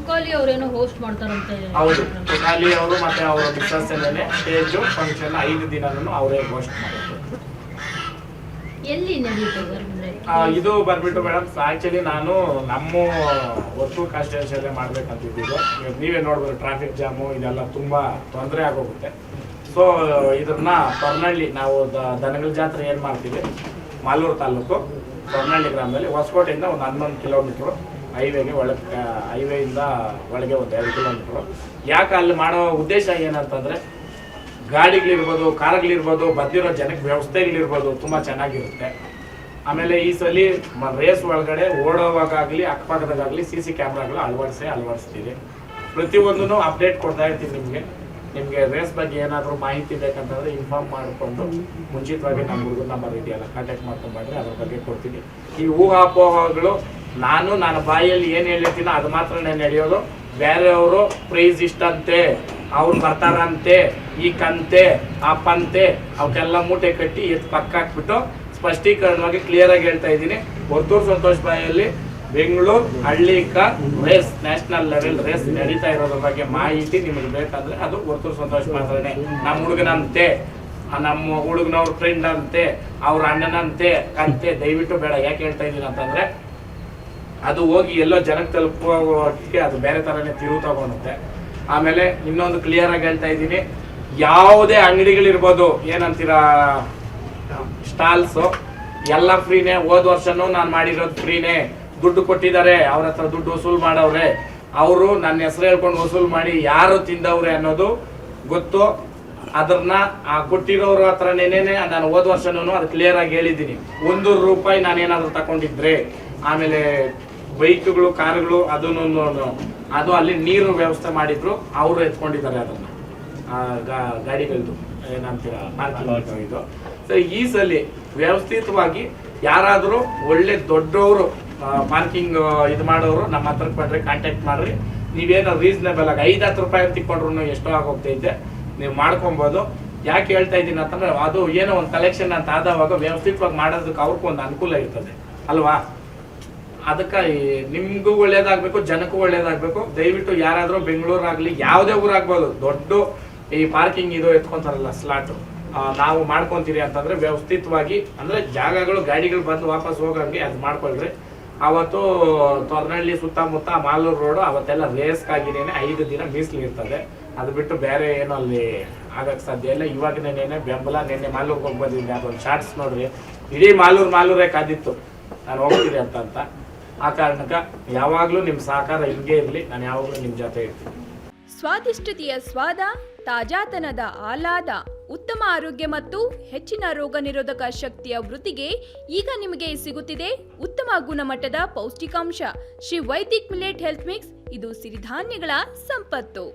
ತುಕಾಲಿ ಅವರೇನೋ ಹೋಸ್ಟ್ ಮಾಡ್ತಾರಂತೆ. ಹೌದು, ತುಕಾಲಿ ಅವರು ಮತ್ತೆ ಅವರ ಮಿಸ್ಸಸ್ ಎಲ್ಲೇ ಸ್ಟೇಜ್ ಫಂಕ್ಷನ್ 5 ದಿನನೂ ಅವರೇ ಹೋಸ್ಟ್ ಮಾಡೋದು. ಎಲ್ಲಿ ನಡೆಯುತ್ತೆ ಇದು ಬಂದ್ಬಿಟ್ಟು ಮೇಡಮ್, ಆಕ್ಚುಲಿ ನಾನು ನಮ್ಮ ಹೊಸೂರು ಕಾನ್ಸ್ಟಿಟ್ಯೂನ್ಸಿಯಲ್ಲೇ ಮಾಡ್ಬೇಕಂತಿದ್ದು. ನೀವೇ ನೋಡ್ಬೋದು, ಟ್ರಾಫಿಕ್ ಜಾಮು ಇದೆಲ್ಲ ತುಂಬಾ ತೊಂದರೆ ಆಗೋಗುತ್ತೆ. ಸೊ ಇದನ್ನ ತೊರ್ನಹಳ್ಳಿ, ನಾವು ದನಗಳ ಜಾತ್ರೆ ಏನು ಮಾಡ್ತೀವಿ, ಮಾಲೂರು ತಾಲೂಕು ತೊರ್ನಹಳ್ಳಿ ಗ್ರಾಮದಲ್ಲಿ ಹೊಸಕೋಟೆಯಿಂದ ಒಂದು 11 ಕಿಲೋಮೀಟ್ರು ಹೈವೇಗೆ ಒಳಗೆ, ಹೈವೇಯಿಂದ ಒಳಗೆ ಒಂದು 2 ಕಿಲೋಮೀಟ್ರು. ಯಾಕೆ ಅಲ್ಲಿ ಮಾಡೋ ಉದ್ದೇಶ ಏನಂತಂದರೆ, ಗಾಡಿಗಳಿರ್ಬೋದು, ಕಾರ್ಗಳಿರ್ಬೋದು, ಬಂದಿರೋ ಜನಕ್ಕೆ ವ್ಯವಸ್ಥೆಗಳಿರ್ಬೋದು ತುಂಬ ಚೆನ್ನಾಗಿರುತ್ತೆ. ಆಮೇಲೆ ಈ ಸಲ ರೇಸ್ ಒಳಗಡೆ ಓಡೋವಾಗಲಿ ಅಕ್ಕಪಕ್ಕದಾಗಲಿ CC ಕ್ಯಾಮ್ರಾಗಳು ಅಳವಡಿಸ್ತೀವಿ. ಪ್ರತಿಯೊಂದೂ ಅಪ್ಡೇಟ್ ಕೊಡ್ತಾ ಇರ್ತೀವಿ. ನಿಮಗೆ ರೇಸ್ ಬಗ್ಗೆ ಏನಾದರೂ ಮಾಹಿತಿ ಬೇಕಂತಂದರೆ ಇನ್ಫಾರ್ಮ್ ಮಾಡಿಕೊಂಡು ಮುಂಚಿತವಾಗಿ ನಮ್ಮ ಹುಡುಗನ ನಂಬರ್ ಇದೆಯಲ್ಲ, ಕಾಂಟ್ಯಾಕ್ಟ್ ಮಾಡ್ಕೊಂಡು ಬಂದರೆ ಅದ್ರ ಬಗ್ಗೆ ಕೊಡ್ತೀನಿ. ಈ ಊಹಾಪೋಹಗಳು ನನ್ನ ಬಾಯಲ್ಲಿ ಏನು ಹೇಳಿರ್ತೀನೋ ಅದು ಮಾತ್ರ ನಡೆಯೋದು. ಬೇರೆಯವರು ಪ್ರೈಸ್ ಇಷ್ಟಂತೆ, ಅವ್ರು ಬರ್ತಾರಂತೆ, ಈ ಕಂತೆ ಆ ಪಂತೆ ಅವಕ್ಕೆಲ್ಲ ಮೂಟೆ ಕಟ್ಟಿ ಪಕ್ಕ ಹಾಕ್ಬಿಟ್ಟು ಸ್ಪಷ್ಟೀಕರಣವಾಗಿ ಕ್ಲಿಯರ್ ಆಗಿ ಹೇಳ್ತಾ ಇದ್ದೀನಿ. ವರ್ತೂರು ಸಂತೋಷ್ ಬಾಯಲ್ಲಿ ಬೆಂಗಳೂರು ಹಳ್ಳಿಕ ರೇಸ್, ನ್ಯಾಷನಲ್ ಲೆವೆಲ್ ರೇಸ್ ನಡೀತಾ ಇರೋದ್ರ ಬಗ್ಗೆ ಮಾಹಿತಿ ನಿಮಗೆ ಬೇಕಂದ್ರೆ ಅದು ವರ್ತೂರು ಸಂತೋಷ್ ಮಾತ್ರನೇ. ನಮ್ಮ ಹುಡುಗನಂತೆ, ನಮ್ಮ ಹುಡುಗನವ್ರ ಫ್ರೆಂಡ್ ಅಂತೆ, ಅವ್ರ ಅಣ್ಣನಂತೆ ಕಂತೆ ದಯವಿಟ್ಟು ಬೇಡ. ಯಾಕೆ ಹೇಳ್ತಾ ಇದ್ದೀನಿ ಅಂತಂದ್ರೆ, ಅದು ಹೋಗಿ ಎಲ್ಲೋ ಜನಕ್ಕೆ ತಲುಪೋಕ್ಕೆ ಅದು ಬೇರೆ ಥರನೇ ತಿರುವು ತಗೊಳುತ್ತೆ. ಆಮೇಲೆ ಇನ್ನೊಂದು ಕ್ಲಿಯರ್ ಆಗಿ ಹೇಳ್ತಾ ಇದ್ದೀನಿ, ಯಾವುದೇ ಅಂಗಡಿಗಳಿರ್ಬೋದು, ಏನಂತೀರಾ ಸ್ಟಾಲ್ಸು ಎಲ್ಲ ಫ್ರೀನೇ. ಹೋದ ವರ್ಷನೂ ನಾನು ಮಾಡಿರೋದು ಫ್ರೀನೇ. ದುಡ್ಡು ಕೊಟ್ಟಿದ್ದಾರೆ, ಅವ್ರ ಹತ್ರ ದುಡ್ಡು ವಸೂಲು ಮಾಡವ್ರೆ. ಅವರು ನನ್ನ ಹೆಸರು ಹೇಳ್ಕೊಂಡು ವಸೂಲು ಮಾಡಿ ಯಾರು ತಿಂದವ್ರೆ ಅನ್ನೋದು ಗೊತ್ತು. ಅದನ್ನ ಕೊಟ್ಟಿರೋರ ಹತ್ರನೇನೆ ನಾನು ಹೋದ ವರ್ಷನೂ ಅದು ಕ್ಲಿಯರ್ ಆಗಿ ಹೇಳಿದ್ದೀನಿ. ₹1 ನಾನೇನಾದ್ರೂ ತಗೊಂಡಿದ್ರೆ, ಆಮೇಲೆ ಬೈಕ್ಗಳು, ಕಾರುಗಳು ಅದು ಅಲ್ಲಿ ನೀರು ವ್ಯವಸ್ಥೆ ಮಾಡಿದ್ರು, ಅವರು ಎತ್ಕೊಂಡಿದ್ದಾರೆ ಅದನ್ನ, ಗಾಡಿಗಳದ್ದು ಏನಂತೀರ ಪಾರ್ಕಿಂಗ್ ಇದು. ಸರಿ, ಈ ಸಲ ವ್ಯವಸ್ಥಿತವಾಗಿ ಯಾರಾದರೂ ಒಳ್ಳೆ ದೊಡ್ಡವರು ಪಾರ್ಕಿಂಗ್ ಇದು ಮಾಡೋರು ನಮ್ಮ ಹತ್ರಕ್ಕೆ ಬಂದರೆ ಕಾಂಟ್ಯಾಕ್ಟ್ ಮಾಡ್ರಿ. ನೀವೇನೋ ರೀಸನೇಬಲ್ ಆಗಿ ₹5-10 ತಿಕ್ಕೊಂಡ್ರು ಎಷ್ಟೋ ಆಗೋಗ್ತೈತೆ, ನೀವು ಮಾಡ್ಕೊಬೋದು. ಯಾಕೆ ಹೇಳ್ತಾ ಇದ್ದೀನಿ ಅಂತಂದ್ರೆ, ಅದು ಏನೋ ಒಂದು ಕಲೆಕ್ಷನ್ ಅಂತ ಆದವಾಗ ವ್ಯವಸ್ಥಿತವಾಗಿ ಮಾಡೋದಕ್ಕೆ ಅವ್ರಿಗೊಂದು ಅನುಕೂಲ ಇರ್ತದೆ ಅಲ್ವಾ. ಅದಕ್ಕೆ ನಿಮಗೂ ಒಳ್ಳೇದಾಗಬೇಕು, ಜನಕ್ಕೂ ಒಳ್ಳೇದಾಗಬೇಕು. ದಯವಿಟ್ಟು ಯಾರಾದರೂ ಬೆಂಗಳೂರಾಗಲಿ ಯಾವುದೇ ಊರಾಗ್ಬೋದು, ದೊಡ್ಡ ಈ ಪಾರ್ಕಿಂಗ್ ಇದು ಎತ್ಕೊಂತಾರಲ್ಲ ಸ್ಲಾಟು, ನಾವು ಮಾಡ್ಕೊತೀರಿ ಅಂತಂದರೆ ವ್ಯವಸ್ಥಿತವಾಗಿ, ಅಂದರೆ ಜಾಗಗಳು ಗಾಡಿಗಳು ಬಂದು ವಾಪಸ್ ಹೋಗೋಂಗೆ ಅದು ಮಾಡ್ಕೊಳ್ರಿ. ಅವತ್ತು ತೊರ್ನಹಳ್ಳಿ ಸುತ್ತಮುತ್ತ ಮಾಲೂರು ರೋಡು ಅವತ್ತೆಲ್ಲ ರೇಸ್ಗಾಗಿನೇ 5 ದಿನ ಮೀಸಲು ಇರ್ತದೆ. ಅದು ಬಿಟ್ಟು ಬೇರೆ ಏನೋ ಅಲ್ಲಿ ಆಗಕ್ಕೆ ಸಾಧ್ಯ ಇಲ್ಲ. ಇವಾಗ ನೆನೆ ಬೆಂಬಲ, ನೆನ್ನೆ ಮಾಲೂರಿಗೆ ಹೋಗಿ ಬಂದಿದ್ದೀನಿ, ಅದೊಂದು ಶಾರ್ಟ್ಸ್ ನೋಡ್ರಿ, ಇಡೀ ಮಾಲೂರೇ ಕಾದಿತ್ತು ನಾನು ಹೋಗ್ತೀನಿ ಅಂತ. ಆ ಕಾರಣಕ್ಕೆ ಯಾವಾಗಲೂ ನಿಮ್ಮ ಸಹಕಾರ ಹಿಂಗೆ ಇರಲಿ, ನಾನು ಯಾವಾಗಲೂ ನಿಮ್ಮ ಜೊತೆ ಇರ್ತೀನಿ. ಸ್ವಾದಿಷ್ಟತೆಯ ಸ್ವಾದ, ತಾಜಾತನದ ಆಹ್ಲಾದ, ಉತ್ತಮ ಆರೋಗ್ಯ ಮತ್ತು ಹೆಚ್ಚಿನ ರೋಗ ನಿರೋಧಕ ಶಕ್ತಿಯ ವೃದ್ಧಿಗೆ ಈಗ ನಿಮಗೆ ಸಿಗುತ್ತಿದೆ ಉತ್ತಮ ಗುಣಮಟ್ಟದ ಪೌಷ್ಟಿಕಾಂಶ. Shri Vaidik millet health mix, ಇದು ಸಿರಿಧಾನ್ಯಗಳ ಸಂಪತ್ತು.